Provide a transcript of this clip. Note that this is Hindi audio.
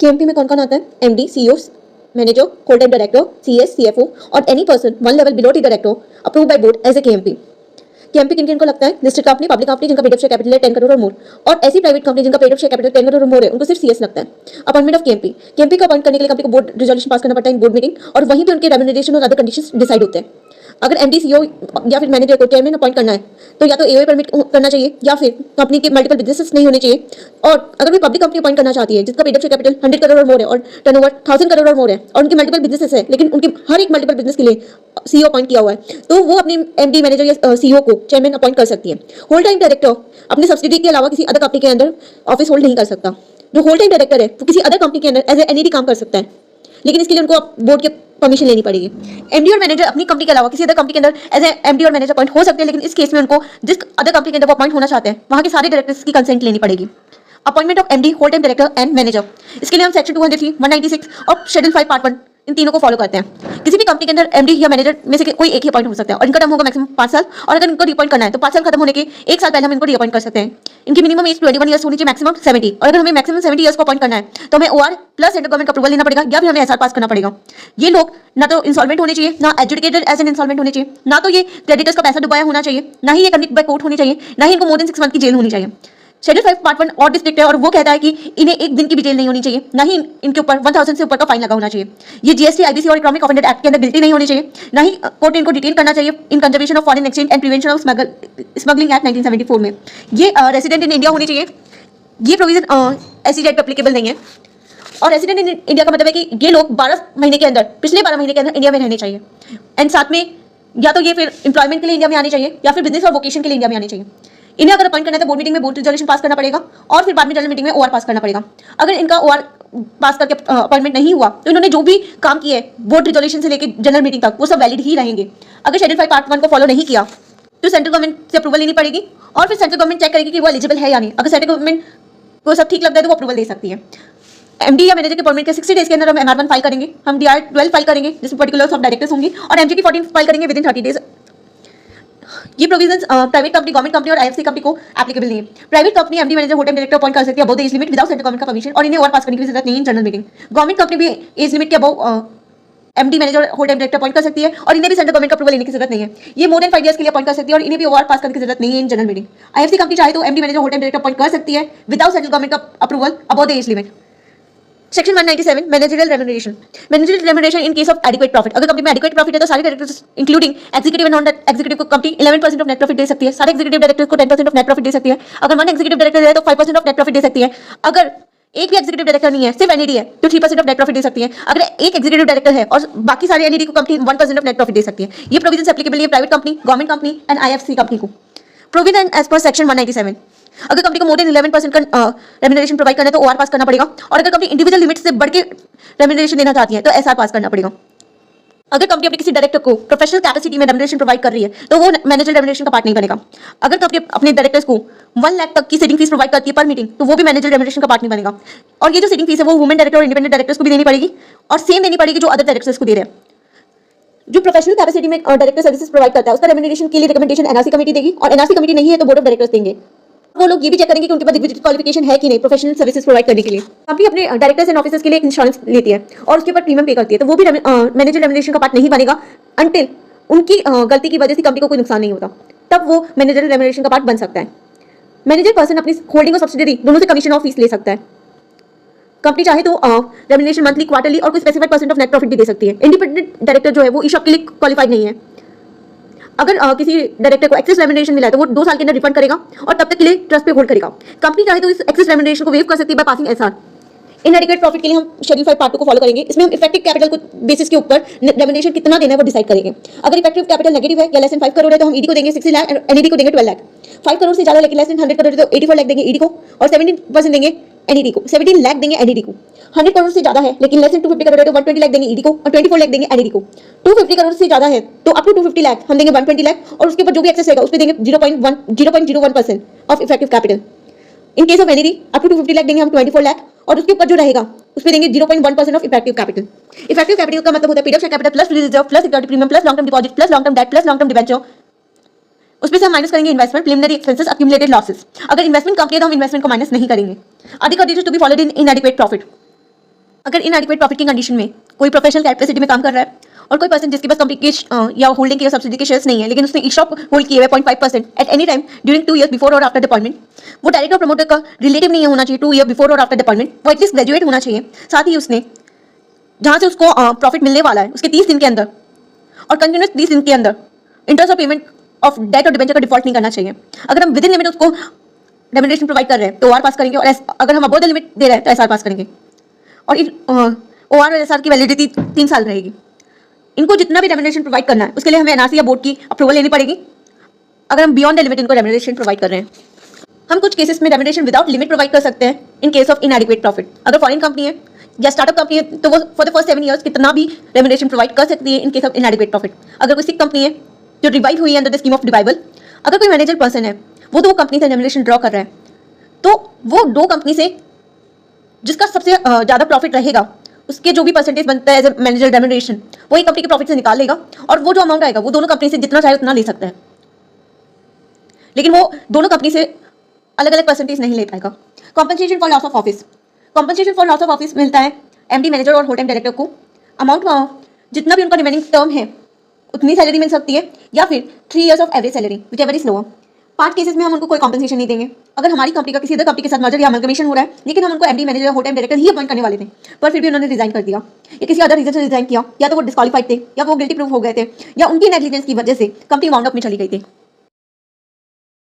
केएमपी में कौन कौन आता है? MD, CEO, manager, whole time director, CS, CFO और any person one level below the director approve by board as a KMP. KMP किन किन को लगता है? लिस्टेड कंपनी, पब्लिक कंपनी जिनका पेड अप शेयर कैपिटल है 10 करोड़ और मोर, और ऐसी प्राइवेट कंपनी जिनका paid up share capital 10 crore और मोर है उनको सिर्फ सीएस लगता है। अपॉइंटमेंट ऑफ केएमपी, केएमपी को अपॉइंट करने के लिए कंपनी को बोर्ड रिजोल्यूशन पास करना पड़ता है इन बोर्ड मीटिंग, और वहीं पे उनके रेम्युनरेशन और अदर कंडीशंस डिसाइड होते हैं। अगर एमडी, सीईओ या फिर मैनेजर को चेयरमैन अपॉइंट करना है तो या तो एओए परमिट करना चाहिए या फिर कंपनी के मल्टीपल बिजनेसेस नहीं होने चाहिए। और अगर कोई पब्लिक कंपनी अपॉइंट करना चाहती है जिसका paid up share capital 100 crore और मोर है और टर्नओवर 1000 करोड़ और मोर है और उनके मल्टीपल बिजनेसेस है, लेकिन उनके हर एक मल्टीपल बिजनेस के लिए सीईओ अपॉइंट किया हुआ है, तो वो अपनी एमडी, मैनेजर या सीईओ को चेयरमैन अपॉइंट कर सकती है। होल टाइम डायरेक्टर अपनी सब्सिडी के अलावा किसी अदर कंपनी के अंदर ऑफिस होल्ड नहीं कर सकता। जो होल टाइम डायरेक्टर है वो किसी अदर कंपनी के अंदर एज एनईडी काम कर सकता है, लेकिन इसके लिए उनको बोर्ड के परमिशन लेनी पड़ेगी। एमडी और मैनेजर अपनी कंपनी के अलावा किसी अदर कंपनी के अंदर एज एमडी और मैनेजर अपॉइंट हो सकते हैं, लेकिन इस केस में उनको जिस अदर कंपनी के अंदर वो अपॉइंट होना चाहते हैं वहां के सारे डायरेक्टर्स की कंसेंट लेनी पड़ेगी। Appointment of MD, whole time director and manager, इसके लिए हम सेक्शन 203, 196 और शेड्यूल 5 पार्ट 1 इन तीनों को फॉलो करते हैं। किसी भी कंपनी के अंदर एमडी या मैनेजर में से कोई एक ही अपॉइंट हो सकता है और इनका टर्म होगा मैक्सिमम 5 साल, और अगर इनको रिअपॉइंट करना है तो 5 साल खत्म होने के 1 साल पहले हम इनको रिअपॉइंट कर सकते हैं। इनकी मिनिमम एज 21 ईयर्स होनी चाहिए, मैक्सिमम 70, और अगर हमें मैक्सिमम 70 ईयर्स को अपॉइंट करना है तो हमें ओआर प्लस सेंट्रल गवर्नमेंट का अप्रूवल लेना पड़ेगा या फिर हमें एसआर पास करना पड़ेगा। ये लोग ना तो इंसॉल्वेंट होने चाहिए, ना एजुकेटेड एज एन इंसॉल्वेंट होने चाहिए, ना तो ये क्रेडिटर्स का पैसा डुबाया होना चाहिए, ना ही ये कन्विक्ट बाय कोर्ट होनी चाहिए, ना ही इनको मोर देन 6 मंथ की जेल होनी चाहिए। शेड्यूल 5 पार्ट 1 और डिस्ट्रिक्ट है और वो कहता है कि इन्हें एक दिन की भी जेल नहीं होनी चाहिए, ना ही इनके ऊपर 1000 से ऊपर का फाइन लगा होना चाहिए। ये जीएसटी, आईबीसी और इकोनॉमिक ऑफेंडेड एक्ट के अंदर गिल्टी नहीं होनी चाहिए, ना ही कोर्ट इनको डिटेन करना चाहिए इन conservation of foreign exchange and prevention of smuggling act 1974 में। ये रेसिडेंट इन इंडिया होनी चाहिए। ये प्रोविजन एससी एक्ट एप्लीकेबल नहीं है, और रेसिडेंट इन इंडिया का मतलब है कि ये लोग 12 महीने के अंदर, पिछले 12 महीने के अंदर इंडिया में रहने चाहिए, एंड साथ में या तो ये फिर एम्प्लॉयमेंट के लिए इंडिया में आने चाहिए या फिर बिजनेस और वोकेशन के लिए इंडिया में आने चाहिए। इन्हें अगर अपॉइंट करना है तो बोर्ड मीटिंग में बोर्ड रिजोल्यूशन पास करना पड़ेगा और फिर बाद में जनरल मीटिंग में ओआर पास करना पड़ेगा। अगर इनका ओआर पास करके अपॉइंटमेंट नहीं हुआ तो इन्होंने जो भी काम किए बोर्ड रिजोल्यूशन से लेकर जनरल मीटिंग तक वो सब वैलिड ही रहेंगे। अगर शेड्यूल 5 पार्ट 1 को फॉलो नहीं किया तो सेंट्रल गवर्नमेंट से अप्रूवल लेनी पड़ेगी और फिर सेंट्रल गवर्नमेंट चेक करेगी कि वो एलिजिबल है या नहीं। अगर सेंट्रल गवर्नमेंट को सब ठीक लगता है तो वो अप्रूवल दे सकती है। एमडी या मैनेजर के अपॉइंटमेंट के 60 डेज के अंदर हम MR1 फाइल करेंगे, हम DR12 फाइल करेंगे जिसमें पर्टिकुलर्स ऑफ डायरेक्टर्स होंगे, और MGT 14 फाइल करेंगे विद इन 30 डेज। ये provisions private company, government company और आईएफसी कंपनी को एप्लीकेबल नहीं है। Private company MD, manager, whole time director appoint कर सकती है above the age limit without central government का परमिशन, और इन्हें और पास करने की जरूरत नहीं है जनरल मीटिंग। गवर्नमेंट कंपनी भी एज लिमिट के above MD, manager, whole time director appoint कर सकती है और इन्हें भी सेंट्रल गवर्नमेंट का अप्रूवल लेने की जरूरत नहीं है। ये मोर देन 5 ईयर्स के लिए अपॉइंट कर सकती है और इन्हें भी ओआर पास करने की जरूरत नहीं है in general meeting. IFC company चाहे तो MD, manager, whole time director appoint कर सकती है विदाउट सेंट्रल गवर्नमेंट का approval above the age limit. Section 197 managerial remuneration. Managerial remuneration in case of adequate profit. अगर कंपनी में एडिक्वेट प्रॉफिट है तो सारे directors including executive and non executive को कंपनी 11% ऑफ नेट प्रॉफिट दे सकती है। सारे एग्जीक्यूटिव डायरेक्टर्स को 10% ऑफ नेट प्रॉफिट दे सकती है। अगर वन एग्जीक्यूटिव डायरेक्टर है तो 5% ऑफ नेट प्रॉफिट दे सकती है। अगर एक भी एग्जीक्यूटिव डायरेक्टर नहीं है, सिर्फ एनईडी है, तो 3% ऑफ नेट प्रॉफिट दे सकती है। अगर एक एग्जीक्यूटिव डायरेक्टर है और बाकी सारे एनईडी को कंपनी 1% ऑफ नेट प्रॉफिट दे सकती है। ये प्रोविजन एप्लीकेबल है private company, government company and IFC company को। प्रोविजन एज पर सेक्शन 197, अगर कंपनी को मोर देन 11% का रेम्युनरेशन प्रोवाइड करना है तो ओआर पास करना पड़ेगा, और अगर कंपनी इंडिविजुअल लिमिट से बढ़ के रेम्युनरेशन देना चाहती है तो एसआर पास करना पड़ेगा। अगर कंपनी अपने किसी डायरेक्टर को प्रोफेशनल कैपेसिटी में रेम्युनरेशन प्रोवाइड कर रही है तो वो मैनेजर रेम्युनरेशन का पार्ट नहीं बनेगा। अगर कंपनी अपने डायरेक्टर्स को 1 लाख तक की सिटिंग फीस प्रोवाइड करती है पर मीटिंग तो वो भी मैनेजर रेम्युनरेशन का पार्ट नहीं बनेगा। और ये जो सिटिंग फीस है वो वुमेन डायरेक्टर और इंडिपेंडेंट डायरेक्टर्स को भी देनी पड़ेगी और सेम देनी पड़ेगी जो अदर डायरेक्टर्स को दे रहे हैं। जो प्रोफेशनल कैपेसिटी में डायरेक्टर सर्विसेज प्रोवाइड करता है उसका रेम्युनरेशन के लिए रिकमेंडेशन एनआरसी कमेटी देगी, और एनआरसी कमेटी नहीं है तो बोर्ड ऑफ डायरेक्टर्स देंगे। वो लोग ये भी चेक करेंगे कि उनके पास रिक्विजिट क्वालिफिकेशन है कि नहीं प्रोफेशनल सर्विसेज प्रोवाइड करने के लिए। कंपनी अपने डायरेक्टर्स एंड ऑफिसर्स के लिए इंश्योरेंस लेती है और उसके ऊपर प्रीमियम पे करती है, तो वो भी मैनेजर रेम्युनरेशन का पार्ट नहीं बनेगा अंटिल उनकी गलती की वजह से कंपनी को कोई नुकसान नहीं होता, तब वो मैनेजर रेम्युनरेशन का पार्ट बन सकता है। मैनेजर पर्सन अपनी होल्डिंग और सब्सिडरी दोनों से कमीशन और फीस ले सकता है। कंपनी चाहे तो रेम्युनरेशन मंथली, क्वार्टरली और कोई specified percent of net profit भी दे सकती है। इंडिपेंडेंट डायरेक्टर जो है वो ईशॉप के लिए क्वालिफाइड नहीं है। अगर किसी डायरेक्टर को एक्सेस रेम्युनरेशन मिला है तो वो 2 साल के अंदर रिफंड करेगा और तब तक के लिए ट्रस्ट पे होल्ड करेगा। कंपनी चाहे तो इस एक्सेस रेम्युनरेशन को वेव कर सकती है बाय पासिंग एसआर। इनएडिक्वेट प्रॉफिट के लिए हम शेड्यूल 5 पार्ट 2 को फॉलो करेंगे। इसमें हम इफेक्टिव कैपिटल को बेसिस के ऊपर रेम्युनरेशन कितना देना है वो डिसाइड करेंगे। अगर इफेक्टिव कैपिटल नेगेटिव है या लेस देन 5 करोड़ है तो हम ईडी को देंगे 60 लाख, एनईडी को देंगे 12 लाख। 5 करोड़ से ज्यादा लेकिन लेस देन 100 करोड़ है तो 84 लाख देंगे ईडी को और 17% देंगे एनईडी को, 17 लाख देंगे एनईडी को। 100 करोड़ से ज्यादा है लेकिन लेस देन 250 करोड़ है तो 120 लाख देंगे ईडी को और 24 लाख देंगे एनईडी को। 250 करोड़ से ज्यादा है तो अप टू 250 लाख हम देंगे 120 लाख और उसके ऊपर जो भी एक्सेस रहेगा उस पे देंगे 0.01% of effective capital. In case of NED up to 250 lakh देंगे हम 24 लाख और उसके ऊपर जो रहेगा उस पे देंगे 0.1% of effective capital. Effective capital का मतलब होता है paid up share capital plus reserve plus security premium plus long term deposit plus long term debt plus long term debenture. उसमें से हम माइनस करेंगे investment, preliminary expenses, accumulated losses. अगर इन्वेस्टमेंट कंपनी है तो हम इन्वेस्टमेंट को माइनस नहीं करेंगे। अधिक conditions to be followed in inadequate profit. अगर इनएडिक्वेट प्रॉफिट की कंडीशन में कोई प्रोफेशनल कैपेसिटी में काम कर रहा है और कोई पर्सन जिसके पास कंपनी के या होल्डिंग के या सब्सिडी के शेयर्स नहीं है, लेकिन उसने ईशॉप होल्ड किए हुए 0.5% at any time during 2 years before और आफ्टर डिपॉइंटमेंट, वो डायरेक्टर प्रमोटर का रिलेटिव नहीं होना चाहिए 2 years बिफोर और आफ्टर डिपॉइंटमेंट, वो एटलीस्ट ग्रेजुएट होना चाहिए। साथ ही उसने जहां से उसको प्रॉफिट मिलने वाला है उसके 30 दिन के अंदर और कंटिन्यूस 30 दिन के अंदर इंटरेस्ट और पेमेंट ऑफ डेट और डिबेंचर का डिफॉल्ट नहीं करना चाहिए। अगर हम विद इन लिमिट उसको रेम्युनरेशन प्रोवाइड कर रहे हैं तो ओआर पास करेंगे, और अगर हम अबव द लिमिट दे रहे हैं तो एसआर पास करेंगे। और ओआर और एसआर की वैलिडिटी 3 साल रहेगी। इनको जितना भी रेम्युनरेशन प्रोवाइड करना है उसके लिए हमें एनआरसी या बोर्ड की अप्रूवल लेनी पड़ेगी अगर हम बियॉन्ड द लिमिट इनको रेम्युनरेशन प्रोवाइड कर रहे हैं। हम कुछ केसेस में रेम्युनरेशन विदाउट लिमिट प्रोवाइड कर सकते हैं इन केस ऑफ इनएडिक्वेट प्रॉफिट। अगर फॉरेन कंपनी है या स्टार्टअप कंपनी है तो वो फॉर द फर्स्ट 7 years कितना भी रेम्युनरेशन प्रोवाइड कर सकती है इन केस ऑफ इनएडिक्वेट प्रॉफिट। अगर कोई सिक कंपनी है जो रिवाइव हुई है under the scheme of revival, अगर कोई मैनेजर पर्सन है वो 2 कंपनी से रेम्युनरेशन ड्रॉ कर रहा है तो वो 2 कंपनी से जिसका सबसे ज़्यादा प्रॉफिट रहेगा उसके जो भी परसेंटेज बनता है एज ए मैनेजर रेम्युनरेशन वो एक कंपनी के प्रॉफिट से निकाल लेगा, और वो जो अमाउंट आएगा वो दोनों कंपनी से जितना चाहे उतना ले सकता है, लेकिन वो दोनों कंपनी से अलग अलग परसेंटेज नहीं ले पाएगा। Compensation for loss of office, compensation for loss of office मिलता है एमडी, मैनेजर और होल टाइम डायरेक्टर को। अमाउंट जितना भी उनका रिमेनिंग टर्म है उतनी सैलरी मिल सकती है, या फिर 3 years of average salary which ever is lower. 5 cases में हम उनको कोई कॉम्पनसेशन नहीं देंगे। अगर हमारी कंपनी का किसी अदर कंपनी के साथ मर्जर या अमलगमेशन हो रहा है लेकिन हम उनको एमडी, मैनेजर या होल टाइम डायरेक्टर ही अपॉइंट करने वाले थे, पर फिर भी उन्होंने रिजाइन कर दिया या किसी अदर रीजन से रिजाइन किया, या तो वो डिस्क्वालीफाइड थे या वो गिल्टी प्रूफ हो गए थे या उनकी नेग्लिजेंस की वजह से कंपनी वाउंड अप में चली गई थी,